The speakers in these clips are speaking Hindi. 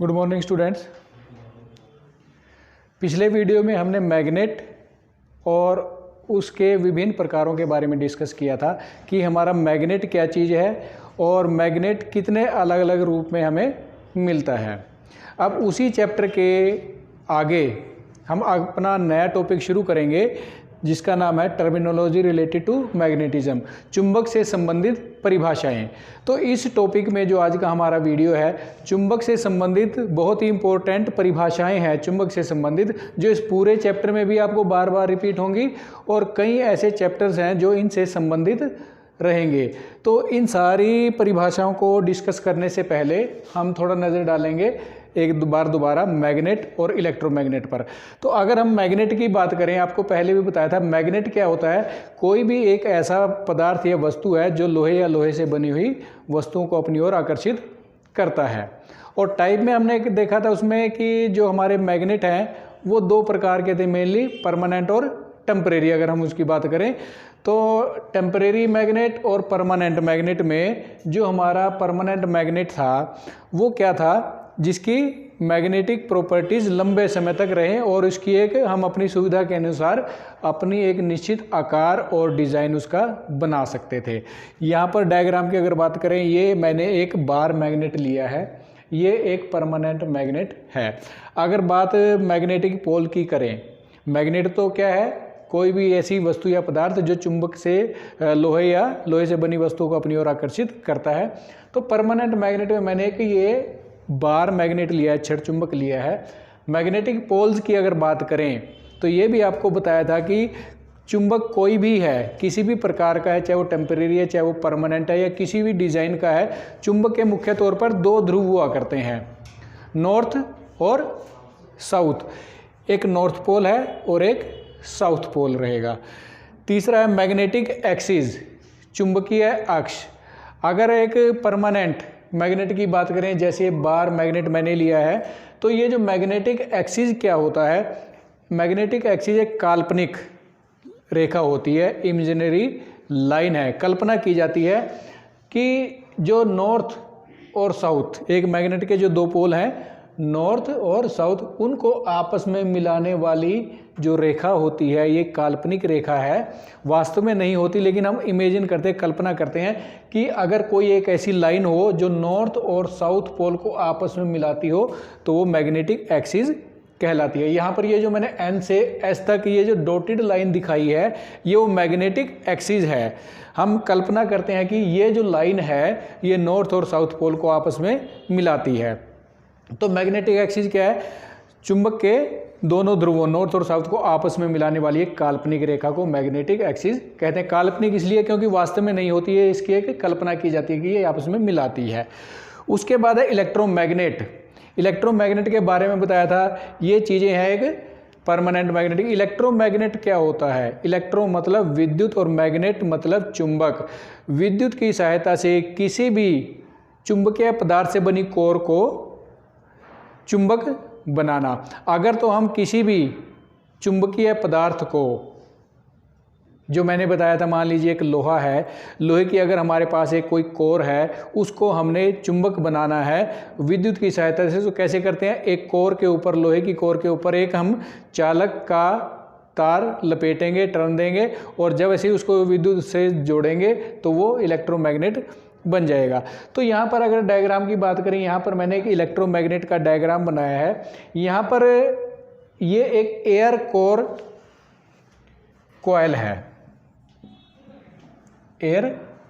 Good morning students. पिछले वीडियो में हमने मैग्नेट और उसके विभिन्न प्रकारों के बारे में डिस्कस किया था कि हमारा मैग्नेट क्या चीज़ है और मैग्नेट कितने अलग अलग रूप में हमें मिलता है। अब उसी चैप्टर के आगे हम अपना नया टॉपिक शुरू करेंगे जिसका नाम है टर्मिनोलॉजी रिलेटेड टू मैग्नेटिज्म, चुंबक से संबंधित परिभाषाएं। तो इस टॉपिक में जो आज का हमारा वीडियो है, चुंबक से संबंधित बहुत ही इंपॉर्टेंट परिभाषाएं हैं चुंबक से संबंधित, जो इस पूरे चैप्टर में भी आपको बार बार रिपीट होंगी और कई ऐसे चैप्टर्स हैं जो इनसे संबंधित रहेंगे। तो इन सारी परिभाषाओं को डिस्कस करने से पहले हम थोड़ा नज़र डालेंगे एक बार दोबारा मैग्नेट और इलेक्ट्रोमैग्नेट पर। तो अगर हम मैग्नेट की बात करें, आपको पहले भी बताया था मैग्नेट क्या होता है। कोई भी एक ऐसा पदार्थ या वस्तु है जो लोहे या लोहे से बनी हुई वस्तुओं को अपनी ओर आकर्षित करता है। और टाइप में हमने देखा था उसमें कि जो हमारे मैग्नेट हैं वो दो प्रकार के थे, मेनली परमानेंट और टेम्परेरी। अगर हम उसकी बात करें तो टेम्परेरी मैग्नेट और परमानेंट मैग्नेट में जो हमारा परमानेंट मैग्नेट था वो क्या था, जिसकी मैग्नेटिक प्रॉपर्टीज़ लंबे समय तक रहे और उसकी एक हम अपनी सुविधा के अनुसार अपनी एक निश्चित आकार और डिज़ाइन उसका बना सकते थे। यहाँ पर डायग्राम की अगर बात करें, ये मैंने एक बार मैग्नेट लिया है, ये एक परमानेंट मैग्नेट है। अगर बात मैग्नेटिक पोल की करें, मैग्नेट तो क्या है, कोई भी ऐसी वस्तु या पदार्थ जो चुंबक से लोहे या लोहे से बनी वस्तुओं को अपनी ओर आकर्षित करता है। तो परमानेंट मैग्नेट में मैंने एक ये बार मैग्नेट लिया है, छड़ चुंबक लिया है। मैग्नेटिक पोल्स की अगर बात करें तो ये भी आपको बताया था कि चुंबक कोई भी है, किसी भी प्रकार का है, चाहे वो टेम्परेरी है, चाहे वो परमानेंट है या किसी भी डिज़ाइन का है, चुंबक के मुख्य तौर पर दो ध्रुव हुआ करते हैं, नॉर्थ और साउथ। एक नॉर्थ पोल है और एक साउथ पोल रहेगा। तीसरा है मैग्नेटिक एक्सिस, चुंबकीय अक्ष। अगर एक परमानेंट मैग्नेट की बात करें, जैसे बार मैग्नेट मैंने लिया है, तो ये जो मैग्नेटिक एक्सिस क्या होता है, मैग्नेटिक एक्सिस एक काल्पनिक रेखा होती है, इमेजिनरी लाइन है। कल्पना की जाती है कि जो नॉर्थ और साउथ, एक मैग्नेट के जो दो पोल हैं नॉर्थ और साउथ, उनको आपस में मिलाने वाली जो रेखा होती है ये काल्पनिक रेखा है, वास्तव में नहीं होती, लेकिन हम इमेजिन करते हैं, कल्पना करते हैं कि अगर कोई एक ऐसी लाइन हो जो नॉर्थ और साउथ पोल को आपस में मिलाती हो तो वो मैग्नेटिक एक्सिस कहलाती है। यहाँ पर ये जो मैंने एन से एस तक ये जो डॉटेड लाइन दिखाई है ये वो मैग्नेटिक एक्सिस है। हम कल्पना करते हैं कि ये जो लाइन है ये नॉर्थ और साउथ पोल को आपस में मिलाती है। तो मैग्नेटिक एक्सिस क्या है, चुंबक के दोनों ध्रुवों नॉर्थ और साउथ को आपस में मिलाने वाली एक काल्पनिक रेखा को मैग्नेटिक एक्सिस कहते हैं। काल्पनिक इसलिए क्योंकि वास्तव में नहीं होती है, इसकी एक कल्पना की जाती है कि ये आपस में मिलाती है। उसके बाद है इलेक्ट्रोमैग्नेट। इलेक्ट्रोमैग्नेट के बारे में बताया था, ये चीज़ें हैं एक परमानेंट मैग्नेटिक। इलेक्ट्रोमैग्नेट क्या होता है, इलेक्ट्रो मतलब विद्युत और मैग्नेट मतलब चुंबक। विद्युत की सहायता से किसी भी चुंबकीय पदार्थ से बनी कोर को चुंबक बनाना। अगर तो हम किसी भी चुंबकीय पदार्थ को, जो मैंने बताया था, मान लीजिए एक लोहा है, लोहे की अगर हमारे पास एक कोई कोर है, उसको हमने चुंबक बनाना है विद्युत की सहायता से, तो कैसे करते हैं, एक कोर के ऊपर, लोहे की कोर के ऊपर एक हम चालक का तार लपेटेंगे, टर्न देंगे और जब ऐसे ही उसको विद्युत से जोड़ेंगे तो वो इलेक्ट्रोमैग्नेट बन जाएगा। तो यहाँ पर अगर डायग्राम की बात करें, यहाँ पर मैंने एक इलेक्ट्रोमैग्नेट का डायग्राम बनाया है। यहाँ पर ये एक एयर कोर कॉइल है, एयर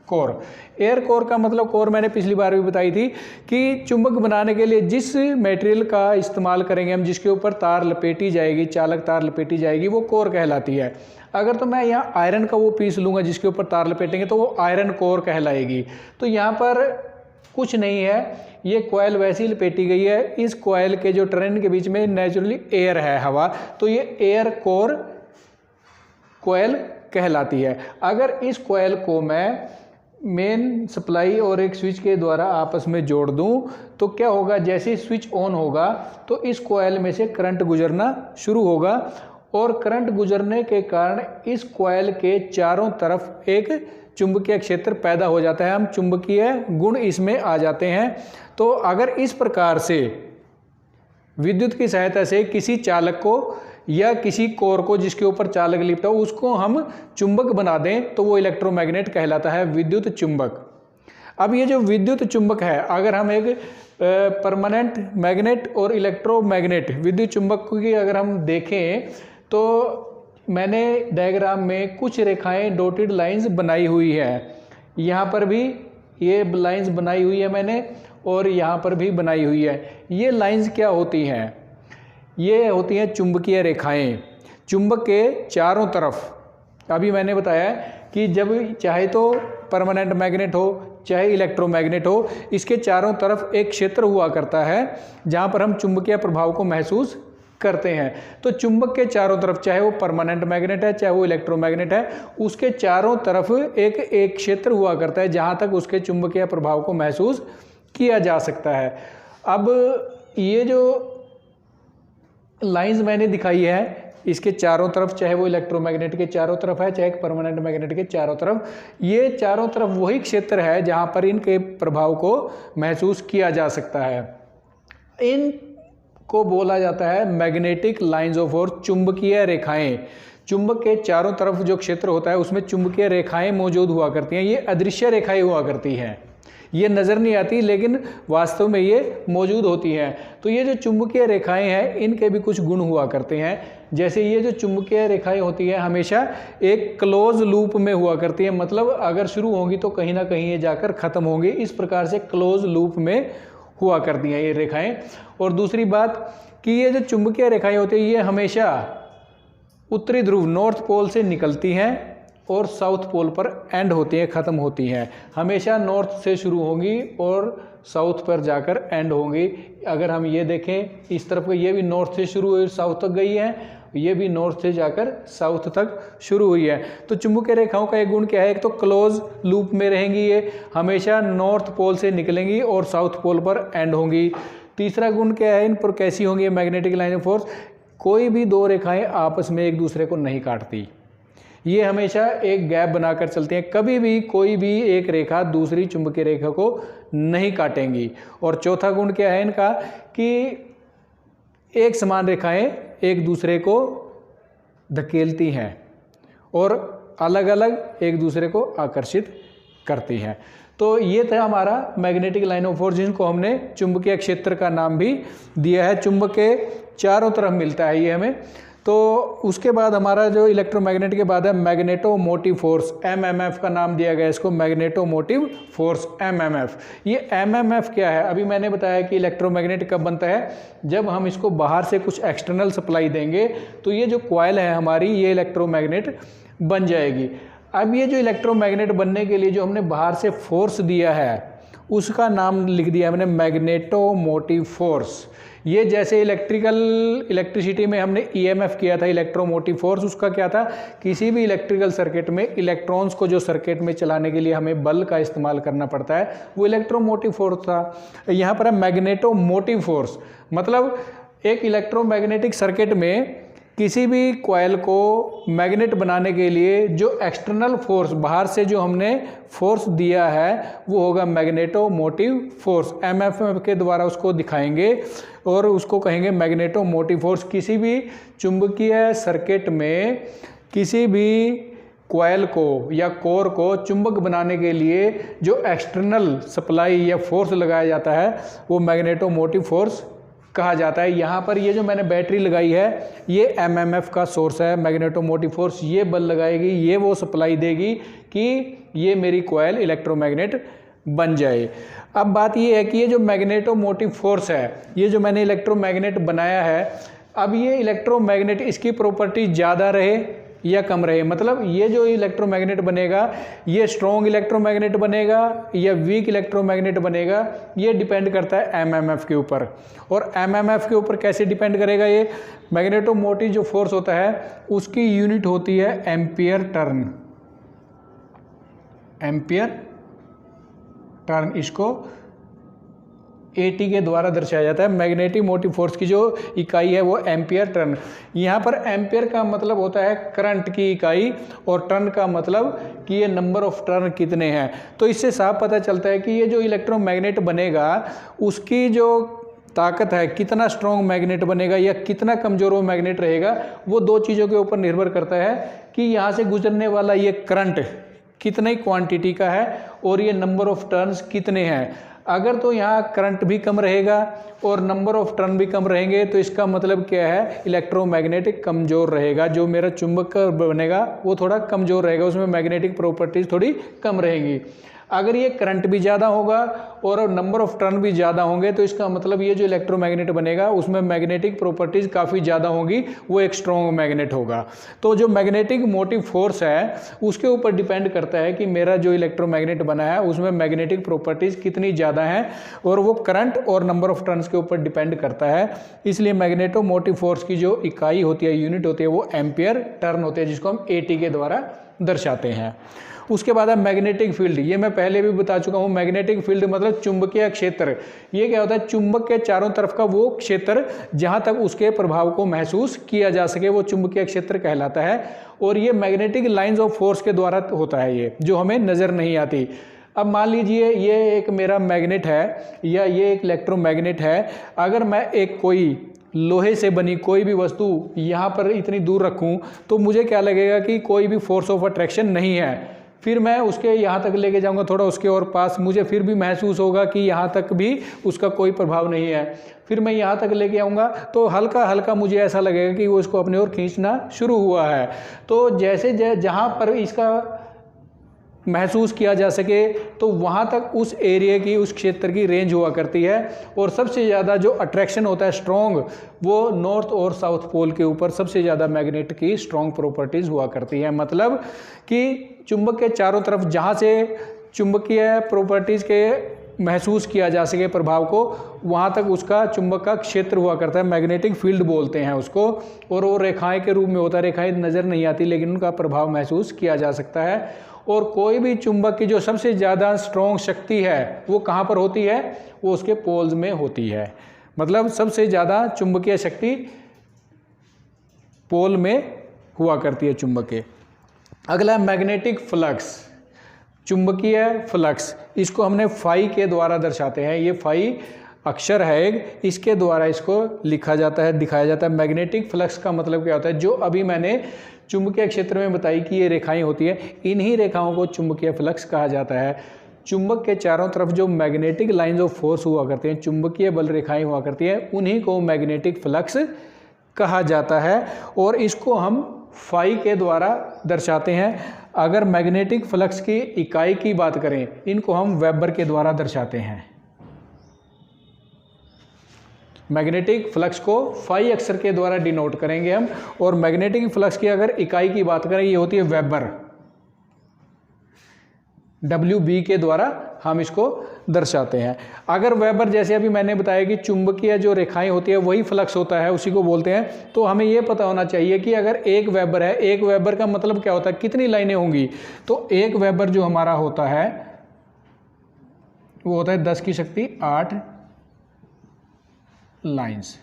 कोर। एयर कोर का मतलब, कोर मैंने पिछली बार भी बताई थी कि चुंबक बनाने के लिए जिस मटेरियल का इस्तेमाल करेंगे हम, जिसके ऊपर तार लपेटी जाएगी, चालक तार लपेटी जाएगी, वो कोर कहलाती है। अगर तो मैं यहाँ आयरन का वो पीस लूँगा जिसके ऊपर तार लपेटेंगे तो वो आयरन कोर कहलाएगी। तो यहाँ पर कुछ नहीं है, ये कॉइल वैसी लपेटी गई है, इस कॉइल के जो टर्न के बीच में नेचुरली एयर है, हवा, तो ये एयर कोर कॉइल कहलाती है। अगर इस कॉइल को मैं मेन सप्लाई और एक स्विच के द्वारा आपस में जोड़ दूं तो क्या होगा, जैसे स्विच ऑन होगा तो इस कॉइल में से करंट गुजरना शुरू होगा और करंट गुजरने के कारण इस कॉइल के चारों तरफ एक चुंबकीय क्षेत्र पैदा हो जाता है, हम चुंबकीय गुण इसमें आ जाते हैं। तो अगर इस प्रकार से विद्युत की सहायता से किसी चालक को या किसी कोर को जिसके ऊपर चालक लिपटा हो उसको हम चुंबक बना दें तो वो इलेक्ट्रोमैग्नेट कहलाता है, विद्युत चुंबक। अब ये जो विद्युत चुंबक है, अगर हम एक परमानेंट मैग्नेट और इलेक्ट्रोमैग्नेट विद्युत चुंबक की अगर हम देखें तो मैंने डायग्राम में कुछ रेखाएं डॉटेड लाइंस बनाई हुई है। यहाँ पर भी ये लाइंस बनाई हुई है मैंने और यहाँ पर भी बनाई हुई है। ये लाइंस क्या होती हैं? ये होती हैं चुंबकीय रेखाएं। चुंबक के चारों तरफ अभी मैंने बताया कि जब चाहे तो परमानेंट मैग्नेट हो चाहे इलेक्ट्रोमैग्नेट हो, इसके चारों तरफ एक क्षेत्र हुआ करता है जहाँ पर हम चुंबकीय प्रभाव को महसूस करते हैं। तो चुंबक के चारों तरफ, चाहे वो परमानेंट मैग्नेट है चाहे वो इलेक्ट्रोमैग्नेट है, उसके चारों तरफ एक क्षेत्र हुआ करता है जहाँ तक उसके चुंबकीय प्रभाव को महसूस किया जा सकता है। अब ये जो लाइंस मैंने दिखाई है इसके चारों तरफ, चाहे वो इलेक्ट्रोमैग्नेट के चारों तरफ है चाहे परमानेंट मैग्नेट के चारों तरफ, ये चारों तरफ वही क्षेत्र है जहाँ पर इनके प्रभाव को महसूस किया जा सकता है। इनको बोला जाता है मैग्नेटिक लाइंस ऑफ फोर्स, चुंबकीय रेखाएं। चुंबक के चारों तरफ जो क्षेत्र होता है उसमें चुंबकीय रेखाएं मौजूद हुआ करती हैं। ये अदृश्य रेखाएं हुआ करती हैं, ये नज़र नहीं आती लेकिन वास्तव में ये मौजूद होती हैं। तो ये जो चुंबकीय रेखाएं हैं इनके भी कुछ गुण हुआ करते हैं। जैसे ये जो चुंबकीय रेखाएं होती हैं हमेशा एक क्लोज लूप में हुआ करती हैं, मतलब अगर शुरू होंगी तो कहीं ना कहीं ये जाकर ख़त्म होंगी। इस प्रकार से क्लोज लूप में हुआ करती हैं ये रेखाएं। और दूसरी बात कि ये जो चुंबकीय रेखाएं होती हैं ये हमेशा उत्तरी ध्रुव नॉर्थ पोल से निकलती हैं और साउथ पोल पर एंड होती हैं, ख़त्म होती हैं। हमेशा नॉर्थ से शुरू होंगी और साउथ पर जाकर एंड होंगी। अगर हम ये देखें इस तरफ, ये भी नॉर्थ से शुरू हुई साउथ तक गई है, ये भी नॉर्थ से जाकर साउथ तक शुरू हुई है। तो चुंबकीय रेखाओं का एक गुण क्या है? एक तो क्लोज लूप में रहेंगी, ये हमेशा नॉर्थ पोल से निकलेंगी और साउथ पोल पर एंड होंगी। तीसरा गुण क्या है इन पर? कैसी होंगी मैग्नेटिक लाइन ऑफ फोर्स? कोई भी दो रेखाएं आपस में एक दूसरे को नहीं काटती, ये हमेशा एक गैप बनाकर चलती हैं। कभी भी कोई भी एक रेखा दूसरी चुंबकीय रेखा को नहीं काटेंगी। और चौथा गुण क्या है इनका? कि एक समान रेखाएं एक दूसरे को धकेलती हैं और अलग अलग एक दूसरे को आकर्षित करती हैं। तो ये था हमारा मैग्नेटिक लाइन ऑफ फोर्स, जिनको हमने चुंबकीय क्षेत्र का नाम भी दिया है। चुंबक के चारों तरफ मिलता है ये हमें। तो उसके बाद हमारा जो इलेक्ट्रोमैग्नेट के बाद है मैग्नेटोमोटिव फोर्स, एमएमएफ का नाम दिया गया इसको, मैग्नेटोमोटिव फोर्स एमएमएफ। ये एमएमएफ क्या है? अभी मैंने बताया कि इलेक्ट्रोमैग्नेट कब बनता है? जब हम इसको बाहर से कुछ एक्सटर्नल सप्लाई देंगे तो ये जो कॉइल है हमारी ये इलेक्ट्रोमैग्नेट बन जाएगी। अब ये जो इलेक्ट्रोमैग्नेट बनने के लिए जो हमने बाहर से फोर्स दिया है उसका नाम लिख दिया हमने मैग्नेटोमोटिव फोर्स। ये जैसे इलेक्ट्रिसिटी में हमने ईएमएफ किया था इलेक्ट्रोमोटिव फोर्स, उसका क्या था? किसी भी इलेक्ट्रिकल सर्किट में इलेक्ट्रॉन्स को जो सर्किट में चलाने के लिए हमें बल का इस्तेमाल करना पड़ता है, वो इलेक्ट्रोमोटिव फोर्स था। यहाँ पर है मैग्नेटोमोटिव फोर्स, मतलब एक इलेक्ट्रोमैग्नेटिक सर्किट में किसी भी कॉइल को मैग्नेट बनाने के लिए जो एक्सटर्नल फोर्स बाहर से जो हमने फोर्स दिया है वो होगा मैग्नेटोमोटिव फोर्स। एमएमएफ के द्वारा उसको दिखाएंगे और उसको कहेंगे मैग्नेटोमोटिव फोर्स। किसी भी चुंबकीय सर्किट में किसी भी कॉइल को या कोर को चुंबक बनाने के लिए जो एक्सटर्नल सप्लाई या फोर्स लगाया जाता है वो मैग्नेटोमोटिव फोर्स कहा जाता है। यहाँ पर ये जो मैंने बैटरी लगाई है ये एमएमएफ का सोर्स है, मैग्नेटोमोटिव फोर्स। ये बल लगाएगी, ये वो सप्लाई देगी कि ये मेरी कॉइल इलेक्ट्रोमैग्नेट बन जाए। अब बात ये है कि ये जो मैग्नेटोमोटिव फोर्स है, ये जो मैंने इलेक्ट्रोमैग्नेट बनाया है, अब ये इलेक्ट्रोमैग्नेट इसकी प्रॉपर्टी ज़्यादा रहे या कम रहे, मतलब ये जो इलेक्ट्रोमैग्नेट बनेगा ये स्ट्रॉन्ग इलेक्ट्रोमैग्नेट बनेगा या वीक इलेक्ट्रोमैग्नेट बनेगा, ये डिपेंड करता है एमएमएफ के ऊपर। और एमएमएफ के ऊपर कैसे डिपेंड करेगा? ये मैग्नेटोमोटिव जो फोर्स होता है उसकी यूनिट होती है एम्पियर टर्न। एम्पियर टर्न इसको एटी के द्वारा दर्शाया जाता है। मैग्नेटिक मोटिव फोर्स की जो इकाई है वो एम्पियर टर्न। यहाँ पर एम्पियर का मतलब होता है करंट की इकाई और टर्न का मतलब कि ये नंबर ऑफ टर्न कितने हैं। तो इससे साफ पता चलता है कि ये जो इलेक्ट्रोमैग्नेट बनेगा उसकी जो ताकत है, कितना स्ट्रॉन्ग मैग्नेट बनेगा या कितना कमज़ोर वो मैग्नेट रहेगा, वो दो चीज़ों के ऊपर निर्भर करता है कि यहाँ से गुजरने वाला ये करंट कितने क्वांटिटी का है और ये नंबर ऑफ टर्न्स कितने हैं। अगर तो यहाँ करंट भी कम रहेगा और नंबर ऑफ टर्न भी कम रहेंगे तो इसका मतलब क्या है, इलेक्ट्रोमैग्नेटिक कमज़ोर रहेगा, जो मेरा चुंबक बनेगा वो थोड़ा कमज़ोर रहेगा, उसमें मैग्नेटिक प्रॉपर्टीज़ थोड़ी कम रहेंगी। अगर ये करंट भी ज़्यादा होगा और नंबर ऑफ टर्न भी ज़्यादा होंगे तो इसका मतलब ये जो इलेक्ट्रोमैग्नेट बनेगा उसमें मैग्नेटिक प्रॉपर्टीज़ काफ़ी ज़्यादा होंगी, वो एक स्ट्रॉन्ग मैग्नेट होगा। तो जो मैग्नेटिक मोटिव फोर्स है उसके ऊपर डिपेंड करता है कि मेरा जो इलेक्ट्रोमैग्नेट बना है उसमें मैग्नेटिक प्रॉपर्टीज़ कितनी ज़्यादा हैं, और वो करंट और नंबर ऑफ टर्न्स के ऊपर डिपेंड करता है। इसलिए मैग्नेटो मोटिव फोर्स की जो इकाई होती है, यूनिट होती है, वो एम्पियर टर्न होते हैं, जिसको हम AT के द्वारा दर्शाते हैं। उसके बाद है मैग्नेटिक फील्ड। ये मैं पहले भी बता चुका हूँ, मैग्नेटिक फील्ड मतलब चुंबकीय क्षेत्र। ये क्या होता है, चुंबक के चारों तरफ का वो क्षेत्र जहाँ तक उसके प्रभाव को महसूस किया जा सके, वो चुंबकीय क्षेत्र कहलाता है। और ये मैग्नेटिक लाइंस ऑफ फोर्स के द्वारा होता है, ये जो हमें नज़र नहीं आती। अब मान लीजिए ये एक मेरा मैग्नेट है या ये एक इलेक्ट्रोमैग्नेट है। अगर मैं एक कोई लोहे से बनी कोई भी वस्तु यहाँ पर इतनी दूर रखूँ तो मुझे क्या लगेगा कि कोई भी फोर्स ऑफ अट्रैक्शन नहीं है। फिर मैं उसके यहाँ तक लेके जाऊँगा थोड़ा उसके और पास, मुझे फिर भी महसूस होगा कि यहाँ तक भी उसका कोई प्रभाव नहीं है। फिर मैं यहाँ तक लेके आऊँगा तो हल्का हल्का मुझे ऐसा लगेगा कि वो इसको अपने ओर खींचना शुरू हुआ है। तो जैसे जहाँ पर इसका महसूस किया जा सके तो वहाँ तक उस एरिया की, उस क्षेत्र की रेंज हुआ करती है। और सबसे ज़्यादा जो अट्रैक्शन होता है स्ट्रॉन्ग, वो नॉर्थ और साउथ पोल के ऊपर सबसे ज़्यादा मैग्नेट की स्ट्रॉन्ग प्रॉपर्टीज़ हुआ करती है। मतलब कि चुंबक के चारों तरफ जहाँ से चुंबकीय प्रॉपर्टीज़ के महसूस किया जा सके प्रभाव को, वहाँ तक उसका चुंबक का क्षेत्र हुआ करता है, मैग्नेटिक फील्ड बोलते हैं उसको। और वो रेखाएं के रूप में होता है, रेखाएं नज़र नहीं आती लेकिन उनका प्रभाव महसूस किया जा सकता है। और कोई भी चुंबक की जो सबसे ज़्यादा स्ट्रॉन्ग शक्ति है वो कहाँ पर होती है, वो उसके पोल्स में होती है। मतलब सबसे ज़्यादा चुंबकीय शक्ति पोल में हुआ करती है चुंबक के। अगला मैग्नेटिक फ्लक्स, चुंबकीय फ्लक्स। इसको हमने फाई के द्वारा दर्शाते हैं। ये फाई अक्षर है एक, इसके द्वारा इसको लिखा जाता है, दिखाया जाता है। मैग्नेटिक फ्लक्स का मतलब क्या होता है, जो अभी मैंने चुंबकीय क्षेत्र में बताई कि ये रेखाएं होती है, इन्हीं रेखाओं को चुंबकीय फ्लक्स कहा जाता है। चुंबक के चारों तरफ जो मैग्नेटिक लाइंस ऑफ फोर्स हुआ करते हैं, चुंबकीय बल रेखाएं हुआ करती हैं, उन्हीं को मैग्नेटिक फ्लक्स कहा जाता है। और इसको हम फाई के द्वारा दर्शाते हैं। अगर मैग्नेटिक फ्लक्स की इकाई की बात करें, इनको हम वेबर के द्वारा दर्शाते हैं। मैग्नेटिक फ्लक्स को फाई अक्षर के द्वारा डिनोट करेंगे हम। और मैग्नेटिक फ्लक्स की अगर इकाई की बात करें, ये होती है वेबर, WB के द्वारा हम इसको दर्शाते हैं। अगर वेबर, जैसे अभी मैंने बताया कि चुंबकीय जो रेखाएं होती है वही फ्लक्स होता है, उसी को बोलते हैं। तो हमें ये पता होना चाहिए कि अगर एक वेबर है, एक वेबर का मतलब क्या होता है, कितनी लाइनें होंगी। तो एक वेबर जो हमारा होता है वो होता है 10 की शक्ति 8 लाइंस।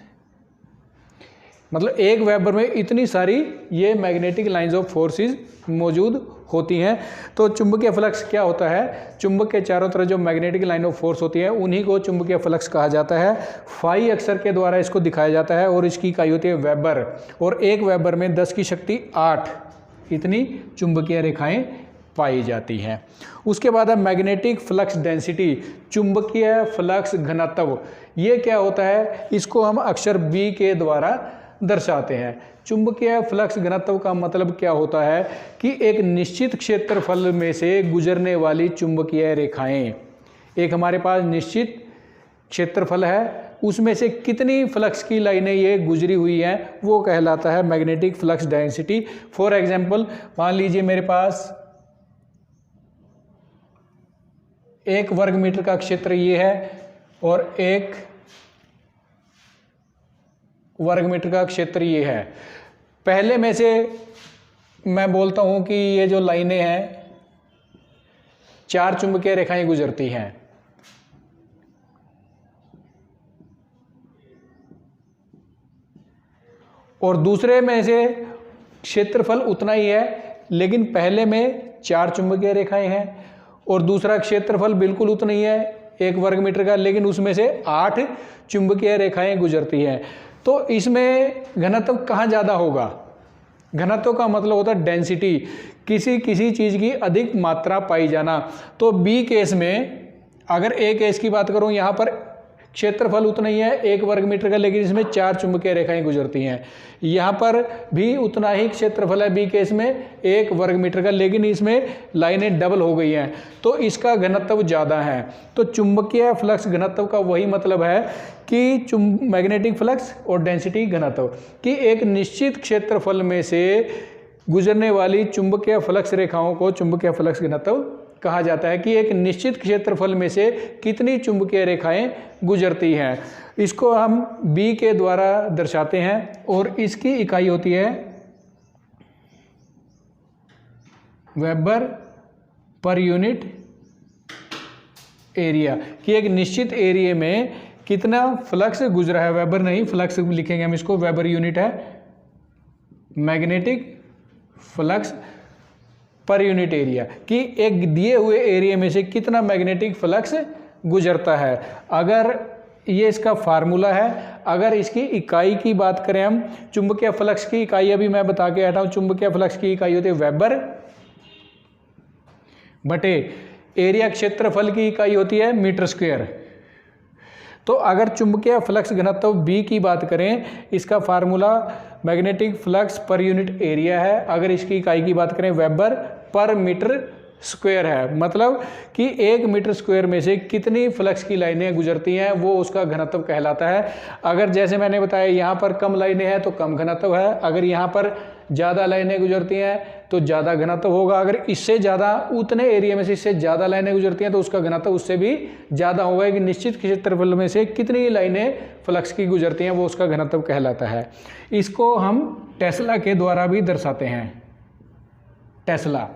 मतलब एक वेबर में इतनी सारी ये मैग्नेटिक लाइंस ऑफ फोर्सेस मौजूद होती हैं। तो चुंबकीय फ्लक्स क्या होता है, चुंबक के चारों तरफ जो मैग्नेटिक लाइन ऑफ फोर्स होती है उन्हीं को चुंबकीय फ्लक्स कहा जाता है। फाई अक्षर के द्वारा इसको दिखाया जाता है और इसकी इकाई होती है वेबर। और एक वेबर में 10 की शक्ति 8 इतनी चुंबकीय रेखाएं पाई जाती हैं। उसके बाद है मैग्नेटिक फ्लक्स डेंसिटी, चुंबकीय फ्लक्स घनत्व। ये क्या होता है, इसको हम अक्षर B के द्वारा दर्शाते हैं। चुंबकीय फ्लक्स घनत्व का मतलब क्या होता है कि एक निश्चित क्षेत्रफल में से गुजरने वाली चुंबकीय रेखाएं, एक हमारे पास निश्चित क्षेत्रफल है, उसमें से कितनी फ्लक्स की लाइनें ये गुजरी हुई हैं, वो कहलाता है magnetic flux density. For example, मान लीजिए मेरे पास 1 वर्ग मीटर का क्षेत्र ये है और 1 वर्ग मीटर का क्षेत्र ये है। पहले में से मैं बोलता हूं कि ये जो लाइनें हैं 4 चुंबकीय रेखाएं गुजरती हैं। और दूसरे में से क्षेत्रफल उतना ही है, लेकिन पहले में 4 चुंबकीय रेखाएं हैं और दूसरा क्षेत्रफल बिल्कुल उतना ही है, 1 वर्ग मीटर का, लेकिन उसमें से 8 चुंबकीय रेखाएं गुजरती हैं। तो इसमें घनत्व कहाँ ज़्यादा होगा? घनत्व का मतलब होता है डेंसिटी, किसी चीज़ की अधिक मात्रा पाई जाना। तो बी केस में अगर ए केस की बात करूं, यहाँ पर क्षेत्रफल उतना ही है 1 वर्ग मीटर का, लेकिन इसमें 4 चुंबकीय रेखाएं गुजरती हैं। यहाँ पर भी उतना ही क्षेत्रफल है बी केस में 1 वर्ग मीटर का, लेकिन इसमें लाइनें डबल हो गई हैं, तो इसका घनत्व ज़्यादा है। तो चुंबकीय फ्लक्स घनत्व का वही मतलब है कि मैग्नेटिक फ्लक्स और डेंसिटी घनत्व कि एक निश्चित क्षेत्रफल में से गुजरने वाली चुंबकीय फ्लक्स रेखाओं को चुंबकीय फ्लक्स घनत्व कहा जाता है कि एक निश्चित क्षेत्रफल में से कितनी चुंबकीय रेखाएं गुजरती हैं। इसको हम बी के द्वारा दर्शाते हैं और इसकी इकाई होती है वेबर पर यूनिट एरिया कि एक निश्चित एरिया में कितना फ्लक्स गुजरा है। वेबर नहीं, फ्लक्स लिखेंगे हम इसको, वेबर यूनिट है magnetic flux per unit area कि एक दिए हुए एरिया में से कितना मैग्नेटिक फ्लक्स गुजरता है। अगर ये इसका फार्मूला है, अगर इसकी इकाई की बात करें हम, चुंबकीय फ्लक्स की इकाई अभी मैं बता के हटा हूं, चुंबकीय फ्लक्स की इकाई होती है वेबर बटे एरिया, क्षेत्रफल की इकाई होती है मीटर स्क्वायर। तो अगर चुंबकीय फ्लक्स घनत्व बी की बात करें, इसका formula magnetic flux per unit area है। अगर इसकी इकाई की बात करें वेबर पर मीटर स्क्वायर है, मतलब कि 1 मीटर स्क्वायर में से कितनी फ्लक्स की लाइनें गुजरती हैं वो उसका घनत्व कहलाता है। अगर जैसे मैंने बताया यहाँ पर कम लाइनें हैं तो कम घनत्व है, अगर यहाँ पर ज़्यादा लाइनें गुजरती हैं तो ज़्यादा घनत्व होगा, अगर इससे ज़्यादा उतने एरिया में से इससे ज़्यादा लाइनें गुजरती हैं तो उसका घनत्व उससे भी ज़्यादा होगा। कि निश्चित क्षेत्रफल में से कितनी लाइनें फ्लक्स की गुजरती हैं वो उसका घनत्व कहलाता है। इसको हम टेस्ला के द्वारा भी दर्शाते हैं। टेस्ला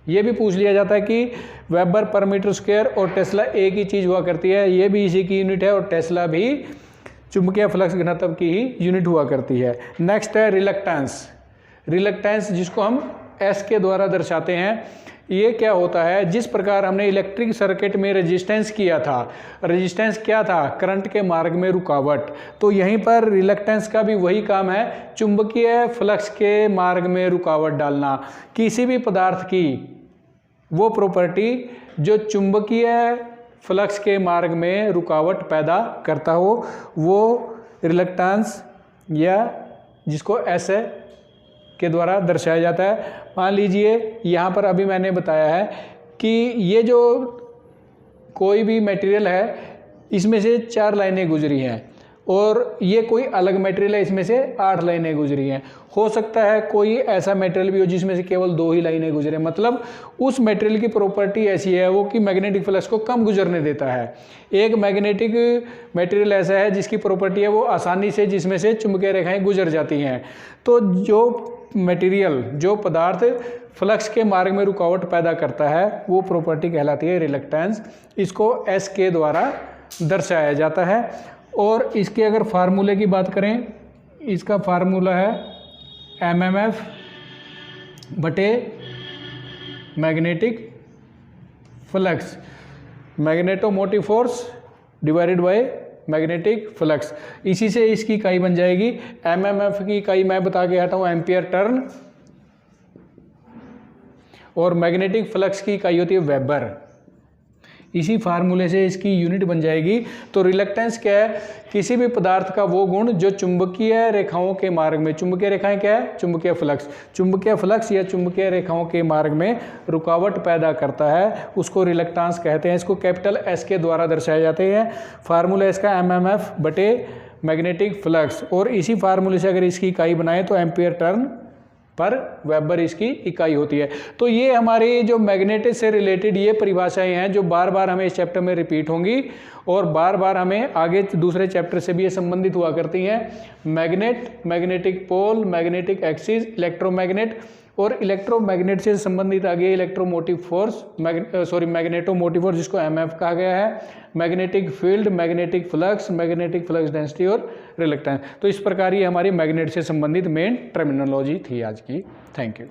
ये भी पूछ लिया जाता है कि वेबर पर मीटर स्क्वायर और टेस्ला एक ही चीज़ हुआ करती है, ये भी इसी की यूनिट है और टेस्ला भी चुंबकीय फ्लक्स घनत्व की ही यूनिट हुआ करती है। नेक्स्ट है रिलक्टेंस। रिलक्टेंस जिसको हम एस के द्वारा दर्शाते हैं, ये क्या होता है? जिस प्रकार हमने इलेक्ट्रिक सर्किट में रेजिस्टेंस किया था, रेजिस्टेंस क्या था? करंट के मार्ग में रुकावट। तो यहीं पर रिलक्टेंस का भी वही काम है, चुंबकीय फ्लक्स के मार्ग में रुकावट डालना। किसी भी पदार्थ की वो प्रॉपर्टी जो चुंबकीय फ्लक्स के मार्ग में रुकावट पैदा करता हो वो रिलक्टेंस या जिसको एस के द्वारा दर्शाया जाता है। मान लीजिए यहाँ पर अभी मैंने बताया है कि ये जो कोई भी मटेरियल है इसमें से 4 लाइनें गुजरी हैं और ये कोई अलग मटेरियल है, इसमें से 8 लाइनें गुजरी हैं। हो सकता है कोई ऐसा मटेरियल भी हो जिसमें से केवल 2 ही लाइनें गुजरे, मतलब उस मटेरियल की प्रॉपर्टी ऐसी है वो कि मैग्नेटिक फ्लक्स को कम गुजरने देता है। एक मैग्नेटिक मटेरियल ऐसा है जिसकी प्रॉपर्टी है वो आसानी से जिसमें से चुंबकीय रेखाएं गुजर जाती हैं। तो जो मटेरियल, जो पदार्थ फ्लक्स के मार्ग में रुकावट पैदा करता है वो प्रॉपर्टी कहलाती है रिलक्टेंस। इसको एस के द्वारा दर्शाया जाता है। और इसके अगर फार्मूले की बात करें, इसका फार्मूला है एमएमएफ बटे magnetic flux, magnetomotive force divided by magnetic flux. इसी से इसकी इकाई बन जाएगी। एमएमएफ की इकाई मैं बता के हटा हूँ एम्पियर टर्न, और मैग्नेटिक फ्लक्स की इकाई होती है वेबर। इसी फार्मूले से इसकी यूनिट बन जाएगी। तो रिलक्टेंस क्या है? किसी भी पदार्थ का वो गुण जो चुंबकीय रेखाओं के मार्ग में, चुंबकीय रेखाएं क्या है? चुंबकीय फ्लक्स, चुंबकीय फ्लक्स या चुंबकीय रेखाओं के मार्ग में रुकावट पैदा करता है उसको रिलक्टेंस कहते हैं। इसको कैपिटल एस के द्वारा दर्शाए जाते हैं। फार्मूला इसका एमएमएफ बटे मैग्नेटिक फ्लक्स, और इसी फार्मूले से अगर इसकी इकाई बनाए तो एम्पियर टर्न पर वेबर इसकी इकाई होती है। तो ये हमारी जो मैग्नेटिक से रिलेटेड ये परिभाषाएं हैं जो बार बार हमें इस चैप्टर में रिपीट होंगी और बार बार हमें आगे दूसरे चैप्टर से भी ये संबंधित हुआ करती हैं। Magnet, magnetic pole, magnetic axis, electromagnet, और इलेक्ट्रोमैग्नेट से संबंधित आगे इलेक्ट्रोमोटिव फोर्स, मैग्नेटोमोटिव फोर्स जिसको एमएफ कहा गया है, magnetic field, magnetic flux density और रिलक्टेंस। तो इस प्रकार ये हमारी मैग्नेट से संबंधित मेन टर्मिनोलॉजी थी आज की। Thank you.